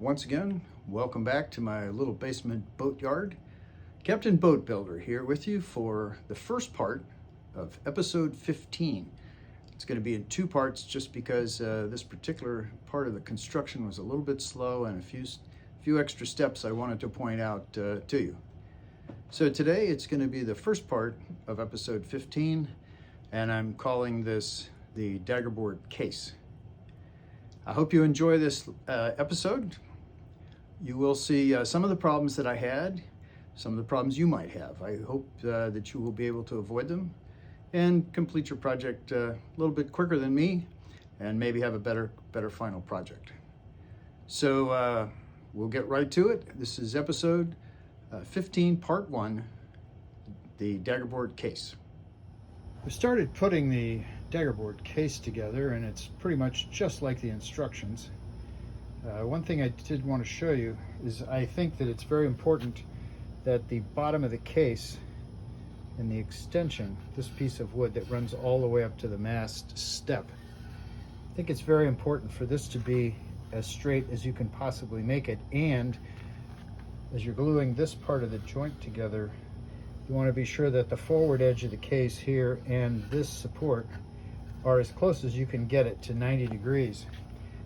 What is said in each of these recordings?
once again, welcome back to my little basement boatyard. Captain Boat Builder here with you for the first part of episode 15. It's going to be in two parts just because this particular part of the construction was a little bit slow and a few extra steps I wanted to point out to you. So today it's going to be the first part of episode 15, and I'm calling this the Daggerboard case. I hope you enjoy this episode. You will see some of the problems that I had, some of the problems you might have. I hope that you will be able to avoid them and complete your project a little bit quicker than me and maybe have a better final project. So we'll get right to it. This is episode 15, part 1, the Daggerboard case. We started putting the Daggerboard case together, and it's pretty much just like the instructions. One thing I did want to show you is I think that it's very important that the bottom of the case and the extension, this piece of wood that runs all the way up to the mast step, I think it's very important for this to be as straight as you can possibly make it. And as you're gluing this part of the joint together, you want to be sure that the forward edge of the case here and this support are as close as you can get it to 90 degrees.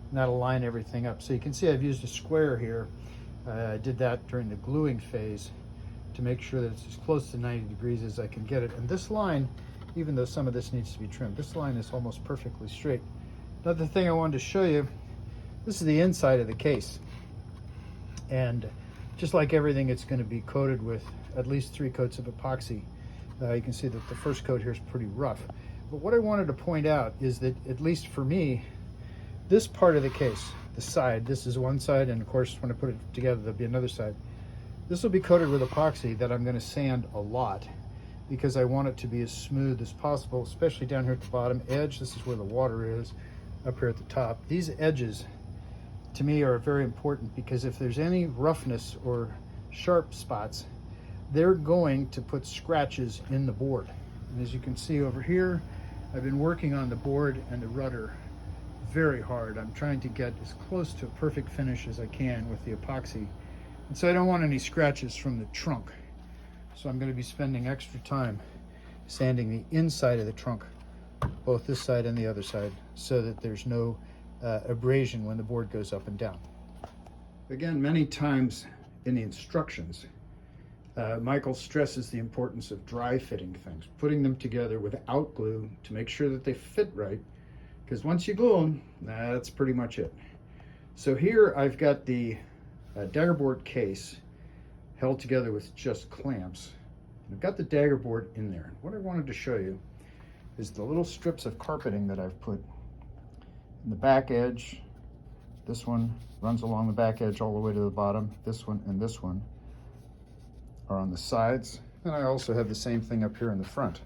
And that'll line everything up. So you can see I've used a square here. I did that during the gluing phase to make sure that it's as close to 90 degrees as I can get it. And this line, even though some of this needs to be trimmed, this line is almost perfectly straight. Another thing I wanted to show you, this is the inside of the case. And just like everything, it's going to be coated with at least 3 coats of epoxy. You can see that the first coat here is pretty rough. But what I wanted to point out is that, at least for me, this part of the case, the side, this is one side, and of course when I put it together there'll be another side. This will be coated with epoxy that I'm going to sand a lot because I want it to be as smooth as possible, especially down here at the bottom edge. This is where the water is, up here at the top. These edges to me are very important because if there's any roughness or sharp spots, they're going to put scratches in the board. And as you can see over here, I've been working on the board and the rudder very hard. I'm trying to get as close to a perfect finish as I can with the epoxy. And so I don't want any scratches from the trunk. So I'm going to be spending extra time sanding the inside of the trunk, both this side and the other side, so that there's no abrasion when the board goes up and down. Again, many times in the instructions, Michael stresses the importance of dry fitting things, putting them together without glue to make sure that they fit right, because once you glue them, that's pretty much it. So here I've got the Daggerboard case held together with just clamps. I've got the Daggerboard in there. What I wanted to show you is the little strips of carpeting that I've put in the back edge. This one runs along the back edge all the way to the bottom. This one and this one are on the sides, and I also have the same thing up here in the front.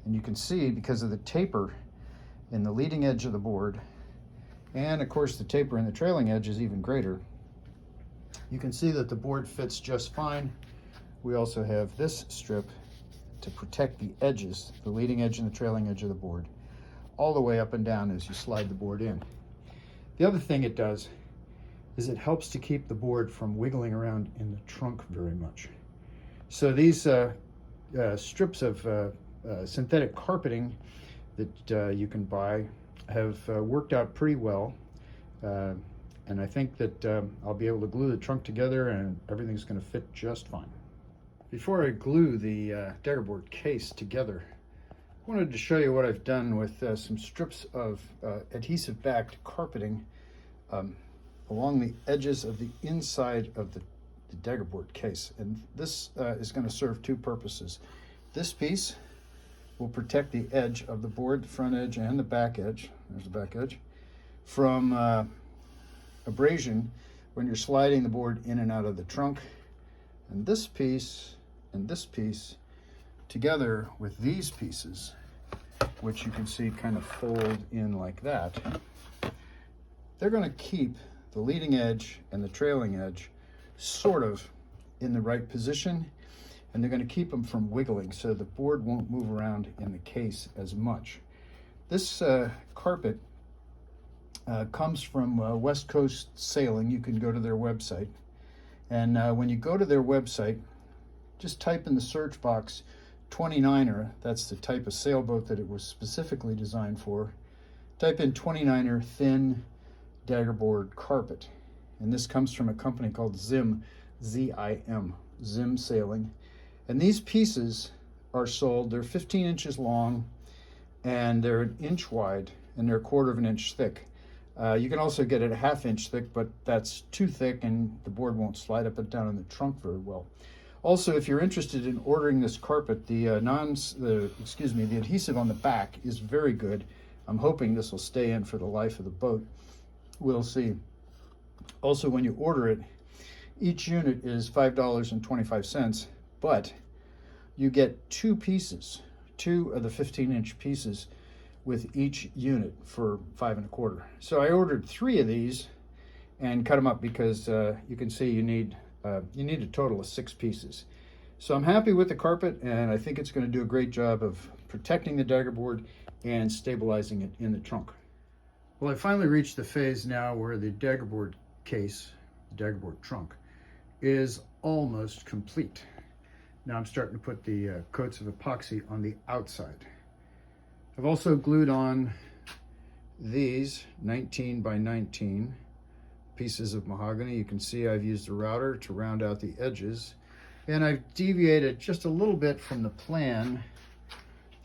And you can see, because of the taper in the leading edge of the board, and of course the taper in the trailing edge is even greater, you can see that the board fits just fine. We also have this strip to protect the edges, the leading edge and the trailing edge of the board, all the way up and down as you slide the board in. The other thing it does is it helps to keep the board from wiggling around in the trunk very much. So these strips of synthetic carpeting that you can buy have worked out pretty well, and I think that I'll be able to glue the trunk together and everything's going to fit just fine. Before I glue the Daggerboard case together, I wanted to show you what I've done with some strips of adhesive-backed carpeting along the edges of the inside of the Daggerboard case. And this is going to serve 2 purposes. This piece will protect the edge of the board, the front edge and the back edge, there's the back edge, from abrasion when you're sliding the board in and out of the trunk. And this piece together with these pieces, which you can see kind of fold in like that, they're going to keep the leading edge and the trailing edge sort of in the right position, and they're going to keep them from wiggling so the board won't move around in the case as much. This carpet comes from West Coast Sailing. You can go to their website. And when you go to their website, just type in the search box 29er. That's the type of sailboat that it was specifically designed for. Type in 29er thin Daggerboard carpet. And this comes from a company called Zim, Z-I-M, Zim Sailing. And these pieces are sold, they're 15 inches long, and they're an inch wide, and they're 1/4 of an inch thick. You can also get it a 1/2 inch thick, but that's too thick and the board won't slide up and down in the trunk very well. Also, if you're interested in ordering this carpet, the adhesive on the back is very good. I'm hoping this will stay in for the life of the boat. We'll see. Also, when you order it, each unit is $5.25, but you get 2 pieces, 2 of the 15-inch pieces with each unit for $5 1/4. So I ordered 3 of these and cut them up because you can see you need a total of 6 pieces. So I'm happy with the carpet, and I think it's going to do a great job of protecting the Daggerboard and stabilizing it in the trunk. Well, I finally reached the phase now where the Daggerboard case, the Daggerboard trunk, is almost complete. Now I'm starting to put the coats of epoxy on the outside. I've also glued on these 19 by 19 pieces of mahogany. You can see I've used a router to round out the edges, and I've deviated just a little bit from the plan.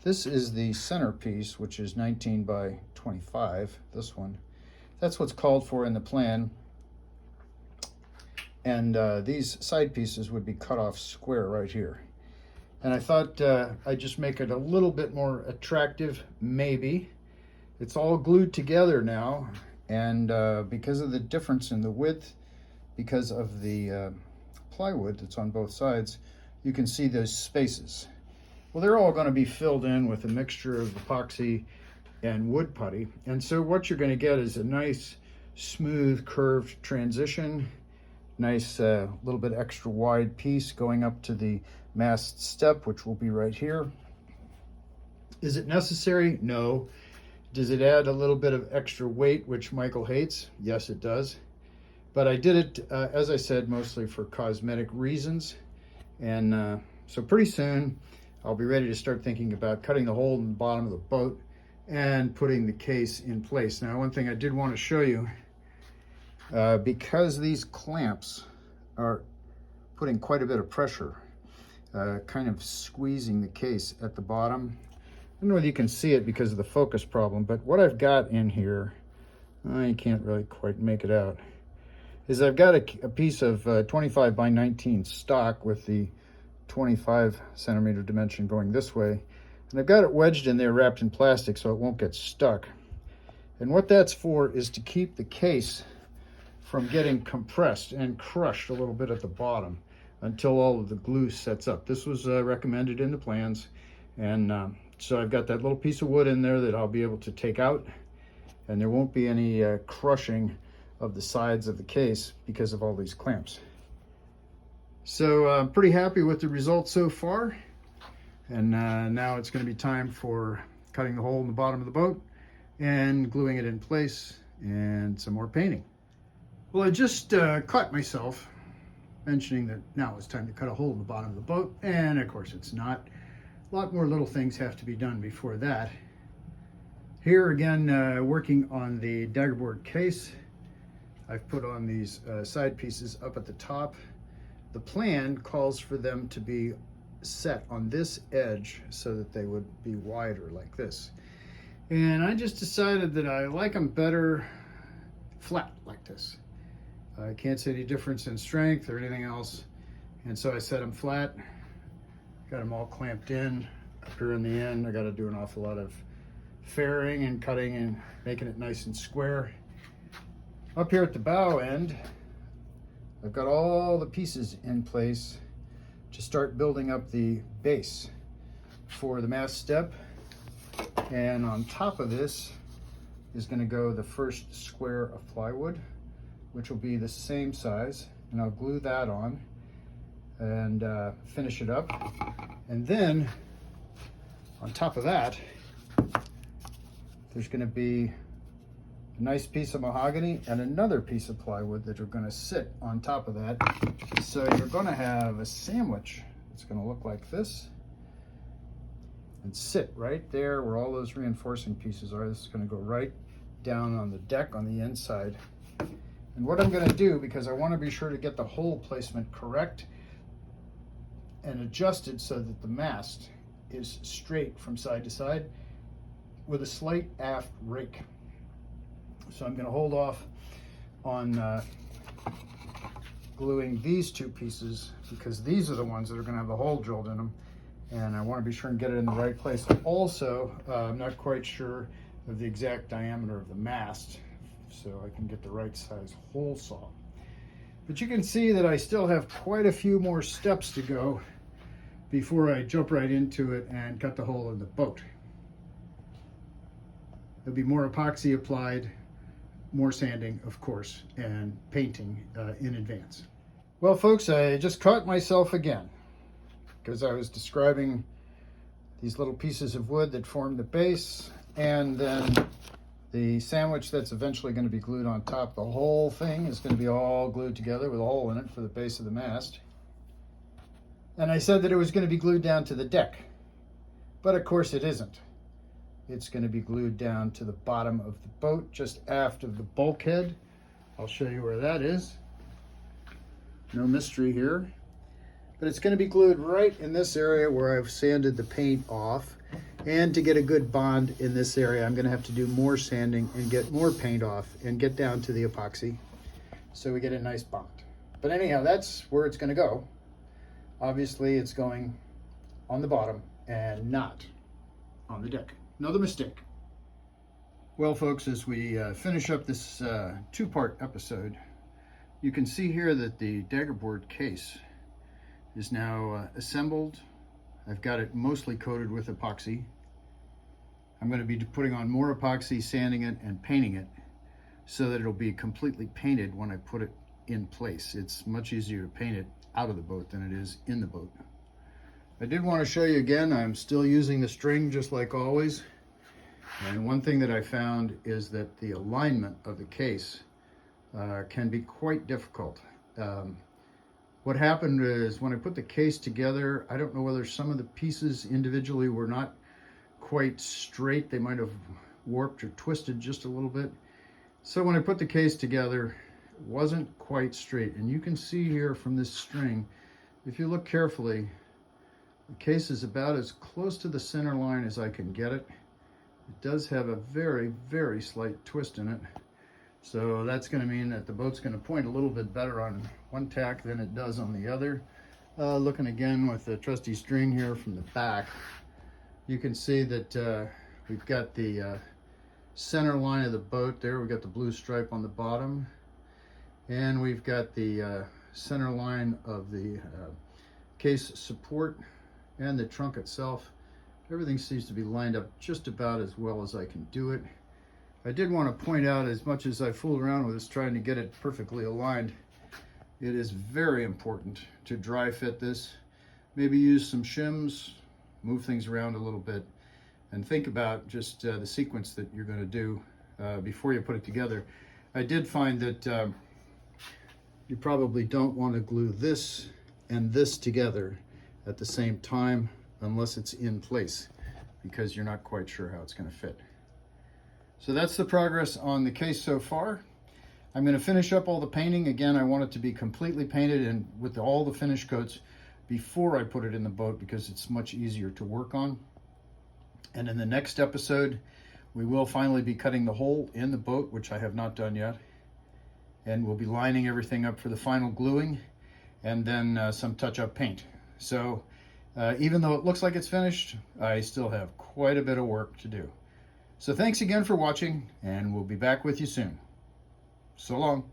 This is the centerpiece, which is 19 by 25, this one. That's what's called for in the plan. And these side pieces would be cut off square right here. And I thought I'd just make it a little bit more attractive, maybe. It's all glued together now, and because of the difference in the width, because of the plywood that's on both sides, you can see those spaces. Well, they're all going to be filled in with a mixture of epoxy and wood putty. And so what you're going to get is a nice, smooth, curved transition. Nice little bit extra wide piece going up to the mast step, which will be right here. Is it necessary? No. Does it add a little bit of extra weight, which Michael hates? Yes, it does. But I did it, as I said, mostly for cosmetic reasons. And so pretty soon, I'll be ready to start thinking about cutting the hole in the bottom of the boat and putting the case in place. Now, one thing I did want to show you, because these clamps are putting quite a bit of pressure, kind of squeezing the case at the bottom. I don't know whether you can see it because of the focus problem, but what I've got in here, I can't really quite make it out, is I've got a piece of 25 by 19 stock with the 25 centimeter dimension going this way, and I've got it wedged in there wrapped in plastic so it won't get stuck. And what that's for is to keep the case from getting compressed and crushed a little bit at the bottom until all of the glue sets up. This was recommended in the plans, and so I've got that little piece of wood in there that I'll be able to take out, and there won't be any crushing of the sides of the case because of all these clamps. So I'm pretty happy with the results so far, and now it's going to be time for cutting the hole in the bottom of the boat and gluing it in place and some more painting. Well, I just caught myself mentioning that now it's time to cut a hole in the bottom of the boat, and of course it's not. A lot more little things have to be done before that. Here again, working on the Daggerboard case, I've put on these side pieces up at the top. The plan calls for them to be set on this edge so that they would be wider like this. And I just decided that I like them better flat like this. I can't see any difference in strength or anything else. And so I set them flat, got them all clamped in. Up here in the end, I got to do an awful lot of fairing and cutting and making it nice and square. Up here at the bow end, I've got all the pieces in place to start building up the base for the mast step. And on top of this is going to go the first square of plywood, which will be the same size, and I'll glue that on and finish it up. And then on top of that, there's going to be a nice piece of mahogany and another piece of plywood that are going to sit on top of that. So you're going to have a sandwich. It's going to look like this and sit right there where all those reinforcing pieces are. This is going to go right down on the deck on the inside. And what I'm going to do, because I want to be sure to get the hole placement correct and adjusted so that the mast is straight from side to side with a slight aft rake. So I'm going to hold off on gluing these two pieces because these are the ones that are going to have the hole drilled in them, and I want to be sure and get it in the right place. Also, I'm not quite sure of the exact diameter of the mast, so I can get the right size hole saw. But you can see that I still have quite a few more steps to go before I jump right into it and cut the hole in the boat. There'll be more epoxy applied, more sanding, of course, and painting in advance. Well, folks, I just caught myself again because I was describing these little pieces of wood that form the base and then the sandwich that's eventually going to be glued on top. The whole thing is going to be all glued together with a hole in it for the base of the mast. And I said that it was going to be glued down to the deck, but of course it isn't. It's going to be glued down to the bottom of the boat, just aft of the bulkhead. I'll show you where that is. No mystery here. But it's going to be glued right in this area where I've sanded the paint off. And to get a good bond in this area, I'm going to have to do more sanding and get more paint off and get down to the epoxy so we get a nice bond. But anyhow, that's where it's going to go. Obviously, it's going on the bottom and not on the deck. Another mistake. Well, folks, as we finish up this two-part episode, you can see here that the Daggerboard case is now assembled. I've got it mostly coated with epoxy. I'm going to be putting on more epoxy, sanding it, and painting it so that it'll be completely painted when I put it in place. It's much easier to paint it out of the boat than it is in the boat. I did want to show you again, I'm still using the string just like always. And one thing that I found is that the alignment of the case can be quite difficult. What happened is when I put the case together, I don't know whether some of the pieces individually were not quite straight. They might have warped or twisted just a little bit. So when I put the case together, it wasn't quite straight. And you can see here from this string, if you look carefully, the case is about as close to the center line as I can get it. It does have a very, very slight twist in it. So that's going to mean that the boat's going to point a little bit better on one tack than it does on the other. Looking again with the trusty string here from the back, you can see that we've got the center line of the boat there. We've got the blue stripe on the bottom. And we've got the center line of the case support and the trunk itself. Everything seems to be lined up just about as well as I can do it. I did want to point out, as much as I fooled around with this trying to get it perfectly aligned, it is very important to dry fit this. Maybe use some shims, move things around a little bit, and think about just the sequence that you're going to do before you put it together. I did find that you probably don't want to glue this and this together at the same time unless it's in place, because you're not quite sure how it's going to fit. So that's the progress on the case so far. I'm going to finish up all the painting. Again, I want it to be completely painted and with all the finish coats before I put it in the boat because it's much easier to work on. And in the next episode, we will finally be cutting the hole in the boat, which I have not done yet. And we'll be lining everything up for the final gluing and then some touch-up paint. So even though it looks like it's finished, I still have quite a bit of work to do. So thanks again for watching, and we'll be back with you soon. So long.